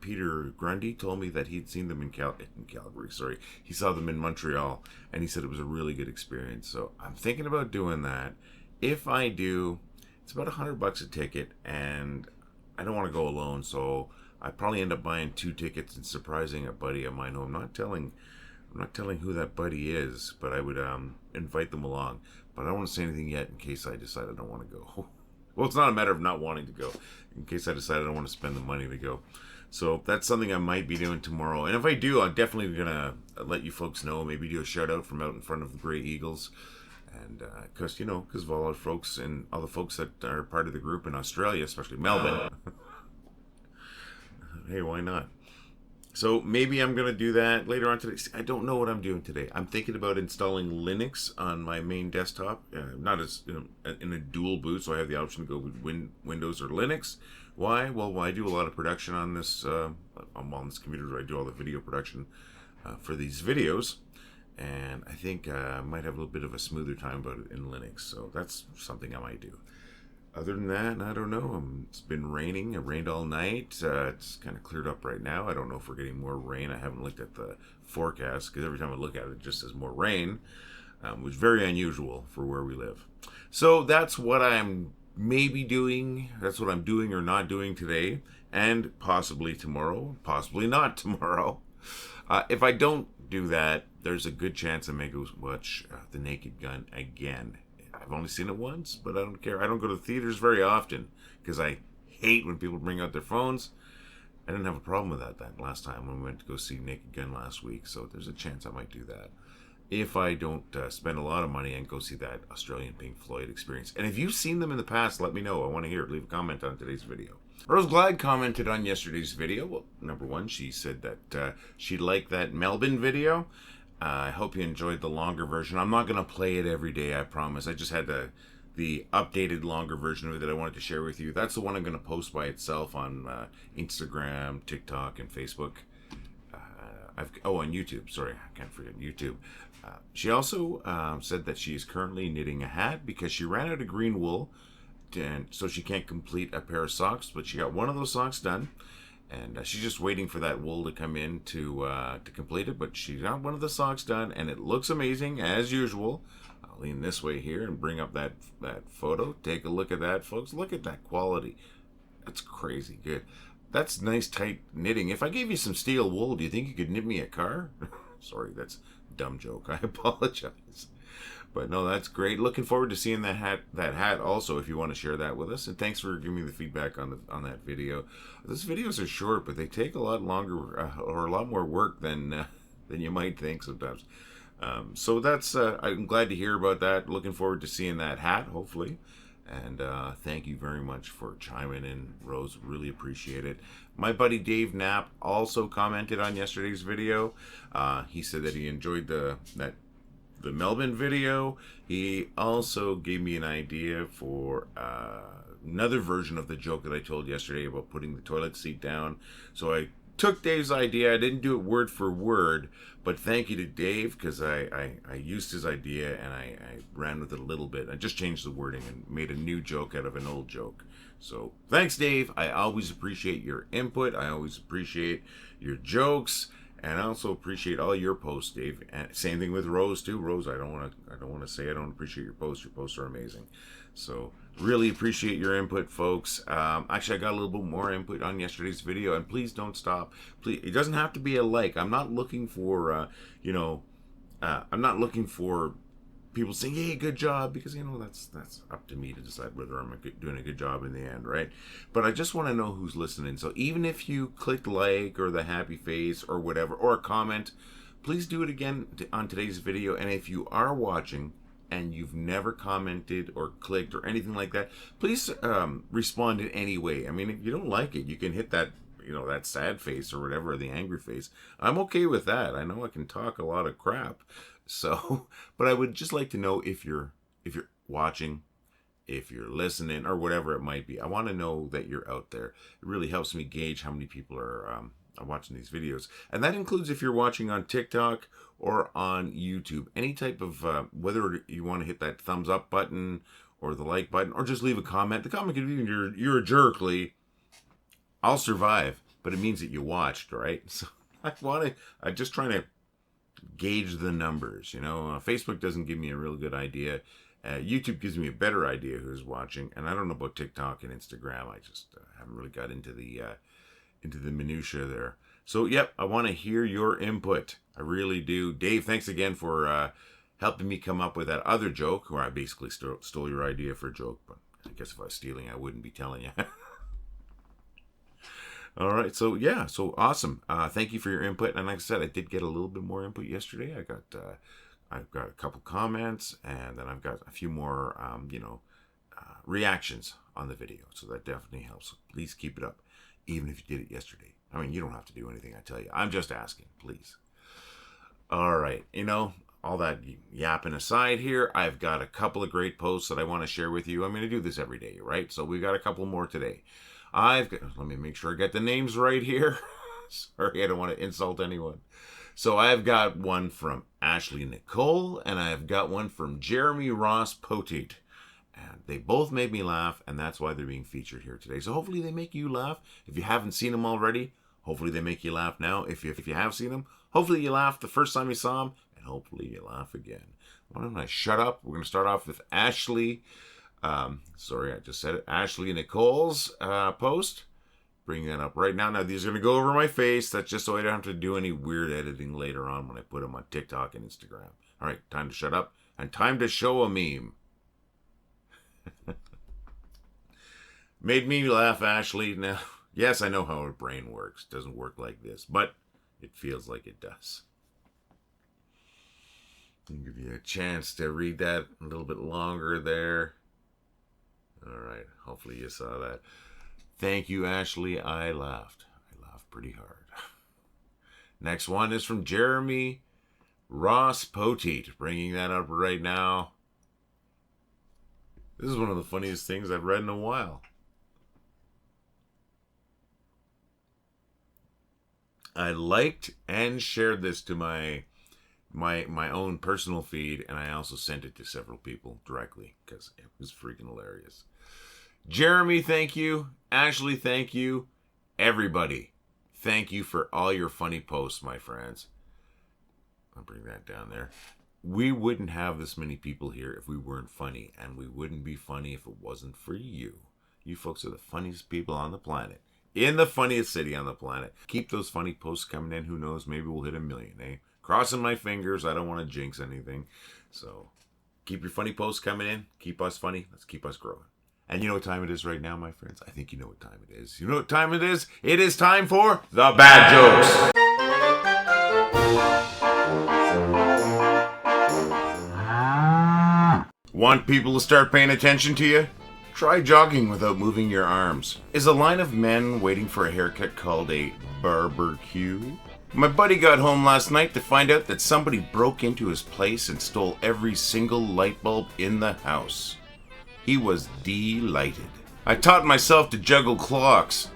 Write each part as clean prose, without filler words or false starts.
Peter Grundy told me that he'd seen them in Calgary. Sorry, he saw them in Montreal, and he said it was a really good experience. So I'm thinking about doing that. If I do, it's about $100 a ticket, and I don't want to go alone, so I probably end up buying 2 tickets and surprising a buddy of mine who I'm not telling who that buddy is, but I would invite them along. But I don't want to say anything yet in case I decide I don't want to go. Well, it's not a matter of not wanting to go. In case I decide I don't want to spend the money to go. So that's something I might be doing tomorrow. And if I do, I'm definitely going to let you folks know. Maybe do a shout out from out in front of the Grey Eagles. And because of all our folks and all the folks that are part of the group in Australia, especially Melbourne. Hey, why not? So maybe I'm going to do that later on today. I don't know what I'm doing today. I'm thinking about installing Linux on my main desktop. Not as in a dual boot, so I have the option to go with Windows or Linux. Why? Well, I do a lot of production on this on this computer. I do all the video production for these videos. And I think I might have a little bit of a smoother time about it in Linux. So that's something I might do. Other than that, I don't know. It's been raining. It rained all night. It's kind of cleared up right now. I don't know if we're getting more rain. I haven't looked at the forecast because every time I look at it, it just says more rain, which is very unusual for where we live. So that's what I'm maybe doing. That's what I'm doing or not doing today, and possibly tomorrow, possibly not tomorrow. If I don't do that, there's a good chance I may go watch The Naked Gun again. I've only seen it once, but I don't care. I don't go to the theaters very often because I hate when people bring out their phones. I didn't have a problem with that last time when we went to go see Naked Gun last week, so there's a chance I might do that. If I don't spend a lot of money and go see that Australian Pink Floyd experience. And if you've seen them in the past, let me know. I want to hear it. Leave a comment on today's video. Rose Glad commented on yesterday's video. Well, number one, she said that she liked that Melbourne video. I hope you enjoyed the longer version. I'm not going to play it every day, I promise. I just had the updated longer version of it that I wanted to share with you. That's the one I'm going to post by itself on Instagram, TikTok, and Facebook. On YouTube. Sorry, I can't forget YouTube. She also said that she is currently knitting a hat because she ran out of green wool, and so she can't complete a pair of socks, but she got one of those socks done. And she's just waiting for that wool to come in to complete it. But she got one of the socks done, and it looks amazing, as usual. I'll lean this way here and bring up that photo. Take a look at that, folks. Look at that quality. That's crazy good. That's nice, tight knitting. If I gave you some steel wool, do you think you could knit me a car? Sorry, that's a dumb joke. I apologize. But no, that's great. Looking forward to seeing that hat also, if you want to share that with us. And thanks for giving me the feedback on that video. Those videos are short, but they take a lot longer or a lot more work than you might think sometimes. So that's I'm glad to hear about that. Looking forward to seeing that hat, hopefully. And thank you very much for chiming in, Rose. Really appreciate it. My buddy Dave Knapp also commented on yesterday's video. He said that he enjoyed the Melbourne video. He also gave me an idea for another version of the joke that I told yesterday about putting the toilet seat down. So I took Dave's idea. I didn't do it word for word, but thank you to Dave because I used his idea and I ran with it a little bit. I just changed the wording and made a new joke out of an old joke. So thanks, Dave. I always appreciate your input. I always appreciate your jokes. And I also appreciate all your posts, Dave. And same thing with Rose too. Rose, I don't want to say I don't appreciate your posts. Your posts are amazing. So really appreciate your input, folks. Actually, I got a little bit more input on yesterday's video, and please don't stop. Please, it doesn't have to be a like. I'm not looking for I'm not looking for people saying, "Hey, good job," because that's up to me to decide whether I'm doing a good job in the end, right? But I just want to know who's listening. So even if you clicked like or the happy face or whatever, or a comment, please do it again on today's video. And if you are watching and you've never commented or clicked or anything like that, please respond in any way. I mean, if you don't like it, you can hit that that sad face or whatever, the angry face. I'm okay with that. I know I can talk a lot of crap. So, but I would just like to know if you're watching, if you're listening, or whatever it might be. I want to know that you're out there. It really helps me gauge how many people are watching these videos. And that includes if you're watching on TikTok or on YouTube. Any type of, whether you want to hit that thumbs up button or the like button, or just leave a comment. The comment could be, you're a jerk, Lee. I'll survive. but it means that you watched, right? So I'm just trying to gauge the numbers. Facebook doesn't give me a real good idea. YouTube gives me a better idea who's watching, and I don't know about TikTok and Instagram. I just haven't really got into the minutia there. So, yep, I want to hear your input. I really do. Dave, thanks again for helping me come up with that other joke, where I basically stole your idea for a joke. But I guess if I was stealing, I wouldn't be telling you. All right, so yeah, so awesome. Thank you for your input. And like I said, I did get a little bit more input yesterday. I've got a couple comments, and then I've got a few more, reactions on the video. So that definitely helps. So please keep it up, even if you did it yesterday. I mean, you don't have to do anything I tell you. I'm just asking, please. All right, all that yapping aside here, I've got a couple of great posts that I want to share with you. I'm going to do this every day, right? So we've got a couple more today. Let me make sure I get the names right here. Sorry, I don't want to insult anyone. So I've got one from Ashley Nicole, and I've got one from Jeremy Ross Poteet. And they both made me laugh, and that's why they're being featured here today. So hopefully they make you laugh. If you haven't seen them already, hopefully they make you laugh now. If you have seen them, hopefully you laughed the first time you saw them, and hopefully you laugh again. Why don't I shut up? We're going to start off with Ashley. Sorry, I just said it. Ashley Nicole's post. Bring that up right now. Now, these are going to go over my face. That's just so I don't have to do any weird editing later on when I put them on TikTok and Instagram. All right, time to shut up and time to show a meme. Made me laugh, Ashley. Now, yes, I know how her brain works. It doesn't work like this, but it feels like it does. I'll give you a chance to read that a little bit longer there. All right, hopefully you saw that. Thank you, Ashley. I laughed. I laughed pretty hard. Next one is from Jeremy Ross Poteet. Bringing that up right now. This is one of the funniest things I've read in a while. I liked and shared this to my own personal feed, and I also sent it to several people directly because it was freaking hilarious. Jeremy, thank you. Ashley, thank you. Everybody, thank you for all your funny posts, my friends. I'll bring that down there. We wouldn't have this many people here if we weren't funny, and we wouldn't be funny if it wasn't for you. You folks are the funniest people on the planet. In the funniest city on the planet. Keep those funny posts coming in. Who knows? Maybe we'll hit 1 million, eh? Crossing my fingers. I don't want to jinx anything. So keep your funny posts coming in. Keep us funny. Let's keep us growing. And you know what time it is right now, my friends? I think you know what time it is. You know what time it is? It is time for the bad jokes. Want people to start paying attention to you? Try jogging without moving your arms. Is a line of men waiting for a haircut called a barbecue? My buddy got home last night to find out that somebody broke into his place and stole every single light bulb in the house. He was delighted. I taught myself to juggle clocks.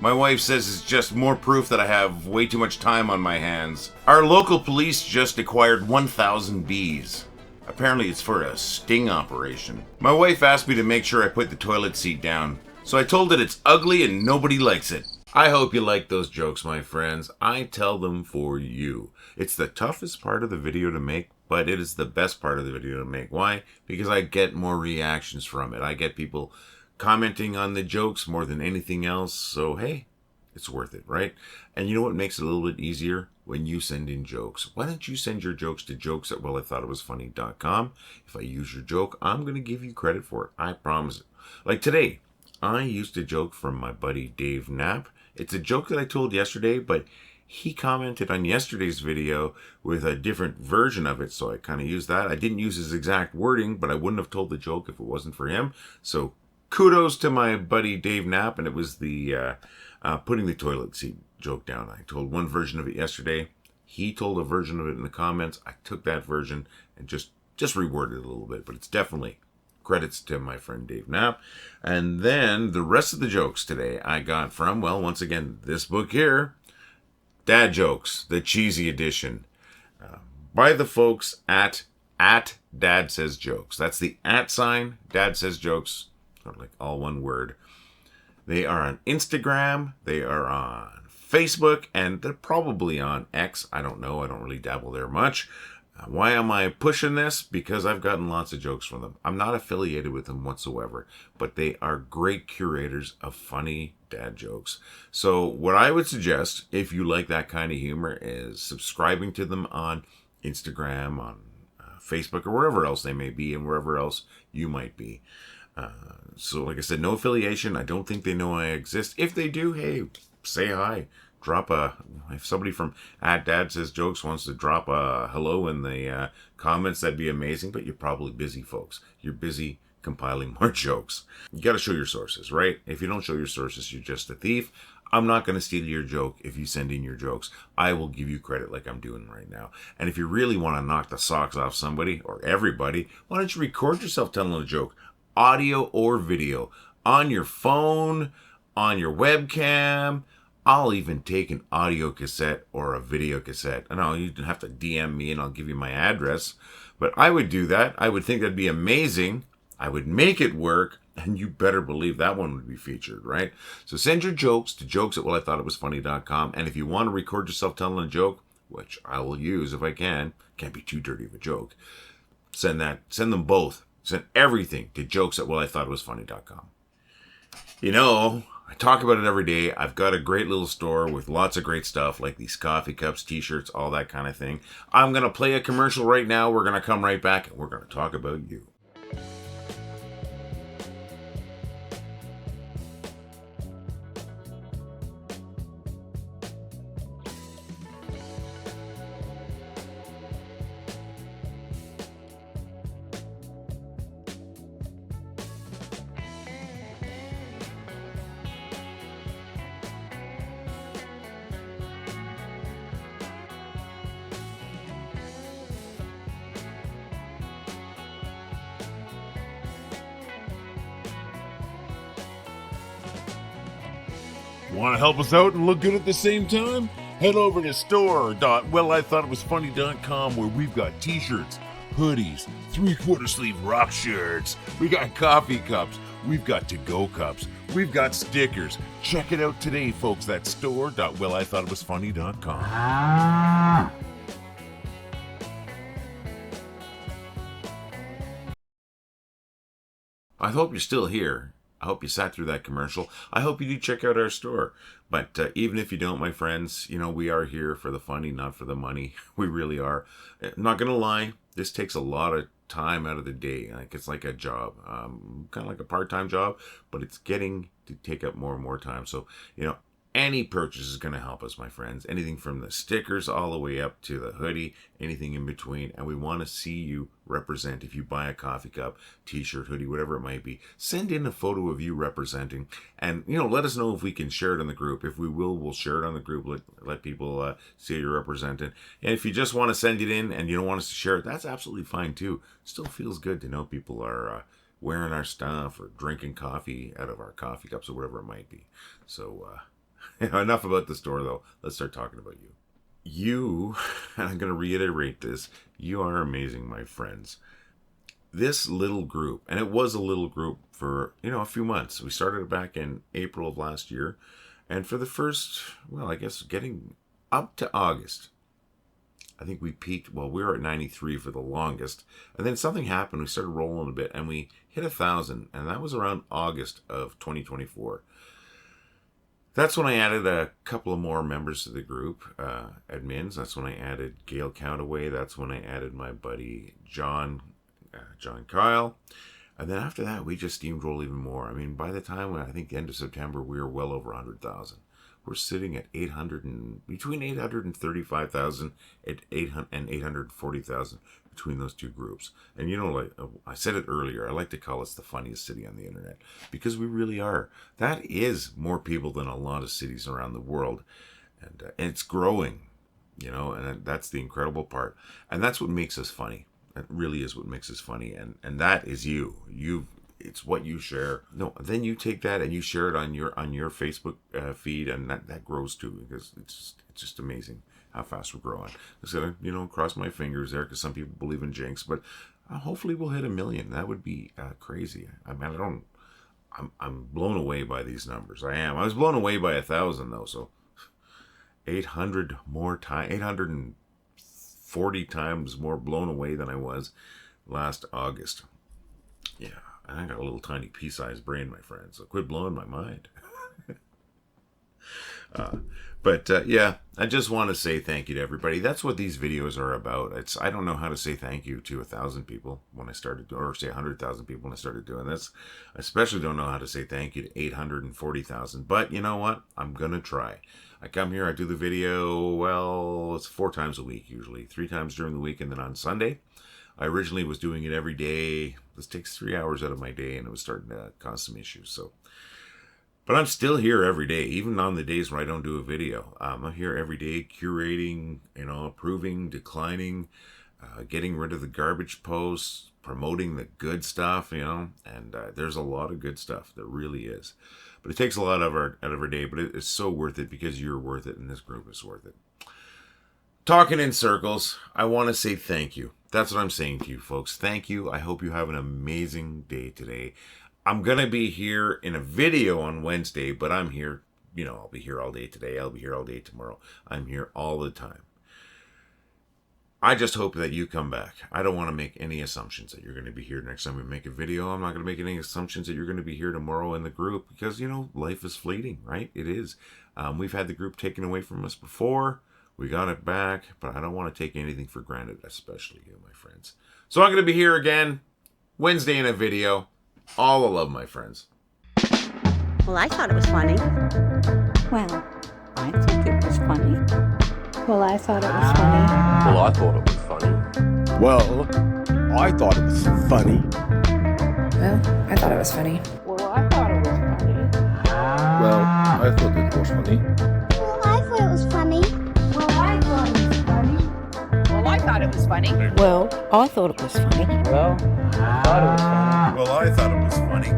My wife says it's just more proof that I have way too much time on my hands. Our local police just acquired 1,000 bees. Apparently it's for a sting operation. My wife asked me to make sure I put the toilet seat down, so I told it it's ugly and nobody likes it. I hope you like those jokes, my friends. I tell them for you. It's the toughest part of the video to make, but it is the best part of the video to make. Why? Because I get more reactions from it. I get people commenting on the jokes more than anything else. So, hey, it's worth it, right? And you know what makes it a little bit easier? When you send in jokes. Why don't you send your jokes to jokes@wellithoughitwasfunny.com. If I use your joke, I'm going to give you credit for it. I promise it. Like today, I used a joke from my buddy Dave Knapp. It's a joke that I told yesterday, but he commented on yesterday's video with a different version of it, so I kind of used that. I didn't use his exact wording, but I wouldn't have told the joke if it wasn't for him. So kudos to my buddy Dave Knapp, and it was the putting the toilet seat joke down. I told one version of it yesterday. He told a version of it in the comments. I took that version and just reworded it a little bit, but it's definitely credits to my friend Dave Knapp. And then the rest of the jokes today I got from, well, once again, this book here, Dad Jokes, the cheesy edition, by the folks at Dad Says Jokes. That's the @ sign, Dad Says Jokes, sort of like all one word. They are on Instagram, they are on Facebook, and they're probably on X. I don't know. I don't really dabble there much. Why am I pushing this? Because I've gotten lots of jokes from them. I'm not affiliated with them whatsoever, but they are great curators of funny dad jokes. So what I would suggest, if you like that kind of humor, is subscribing to them on Instagram, on Facebook, or wherever else they may be, and wherever else you might be. So like I said, no affiliation. I don't think they know I exist. If they do, hey, say hi. If somebody from @Dad Says Jokes wants to drop a hello in the comments, that'd be amazing. But you're probably busy, folks. You're busy compiling more jokes. You got to show your sources, right? If you don't show your sources, you're just a thief. I'm not going to steal your joke if you send in your jokes. I will give you credit like I'm doing right now. And if you really want to knock the socks off somebody or everybody, why don't you record yourself telling a joke, audio or video, on your phone, on your webcam. I'll even take an audio cassette or a video cassette. I know you have to DM me and I'll give you my address, but I would do that. I would think that'd be amazing. I would make it work, and you better believe that one would be featured, right? So send your jokes to jokes@wellithoughitwasfunny.com, and if you want to record yourself telling a joke, which I will use if I can, can't be too dirty of a joke, send them both. Send everything to jokes@wellithoughitwasfunny.com. You know, I talk about it every day. I've got a great little store with lots of great stuff like these coffee cups, t-shirts, all that kind of thing. I'm going to play a commercial right now. We're going to come right back and we're going to talk about you. Want to help us out and look good at the same time? Head over to store.wellithoughitwasfunny.com where we've got t-shirts, hoodies, 3/4 sleeve rock shirts. We got coffee cups. We've got to-go cups. We've got stickers. Check it out today, folks. That's store.wellithoughitwasfunny.com. I hope you're still here. I hope you sat through that commercial. I hope you do check out our store. But even if you don't, my friends, you know, we are here for the funny, not for the money. We really are. I'm not going to lie. This takes a lot of time out of the day. Like it's like a job, kind of like a part-time job, but it's getting to take up more and more time. So, you know, any purchase is going to help us, my friends. Anything from the stickers all the way up to the hoodie, anything in between. And we want to see you represent. If you buy a coffee cup, t-shirt, hoodie, whatever it might be, send in a photo of you representing. And, you know, let us know if we can share it on the group. If we will, we'll share it on the group. Let people see you're representing. And if you just want to send it in and you don't want us to share it, that's absolutely fine too. Still feels good to know people are wearing our stuff or drinking coffee out of our coffee cups or whatever it might be. So, enough about the store, though. Let's start talking about you. You, and I'm going to reiterate this, you are amazing, my friends. This little group, and it was a little group for, you know, a few months. We started it back in April of last year. And for the first, well, I guess getting up to August, I think we peaked, well, we were at 93 for the longest. And then something happened. We started rolling a bit, and we hit 1,000. And that was around August of 2024. That's when I added a couple of more members to the group, admins. That's when I added Gail Countaway. That's when I added my buddy John Kyle. And then after that, we just steamrolled even more. I mean, by the time, I think the end of September, we were well over 100,000. We're sitting at between 835,000 and 840,000 between those two groups. And you know, like I said it earlier, I like to call us the funniest city on the internet because we really are. That is more people than a lot of cities around the world, and it's growing, you know. And that's the incredible part, and that's what makes us funny. That really is what makes us funny, and that is you. It's what you share. No, then you take that and you share it on your Facebook feed, and that grows too, because it's just amazing how fast we're growing. I said, you know, cross my fingers there, because some people believe in jinx, but hopefully we'll hit 1 million. That would be crazy. I mean, I'm blown away by these numbers. I am. I was blown away by 1,000 though, so 800 more times, 840 times more blown away than I was last August. Yeah, I got a little tiny pea-sized brain, my friend, so quit blowing my mind. Yeah, I just want to say thank you to everybody. That's what these videos are about. I don't know how to say thank you to 1,000 people when I started, or say 100,000 people when I started doing this. I especially don't know how to say thank you to 840,000. But you know what? I'm gonna try. I come here, I do the video. Well, it's 4 times a week usually, 3 times during the week, and then on Sunday. I originally was doing it every day. This takes 3 hours out of my day, and it was starting to cause some issues. But I'm still here every day, even on the days when I don't do a video. I'm here every day curating, approving, declining, getting rid of the garbage posts, promoting the good stuff, and there's a lot of good stuff. There really is. But it takes a lot out of our day, but it's so worth it because you're worth it and this group is worth it. Talking in circles, I want to say thank you. That's what I'm saying to you folks. Thank you. I hope you have an amazing day today. I'm going to be here in a video on Wednesday, but I'm here, I'll be here all day today. I'll be here all day tomorrow. I'm here all the time. I just hope that you come back. I don't want to make any assumptions that you're going to be here next time we make a video. I'm not going to make any assumptions that you're going to be here tomorrow in the group because, life is fleeting, right? It is. We've had the group taken away from us before. We got it back, but I don't want to take anything for granted, especially you, my friends. So I'm going to be here again Wednesday in a video. All the love, my friends. Well, I thought it was funny. Well, I think it was funny. Well, I thought it was funny. Well, I thought it was funny. Well, I thought it was funny. Well, I thought it was funny. Well, I thought it was funny. Well, I thought it was funny. Well, I thought it was funny. Well, I thought it was funny. Well, I thought it was funny. Well, I thought it was funny. Well, I thought it was funny. Well, I thought it was funny.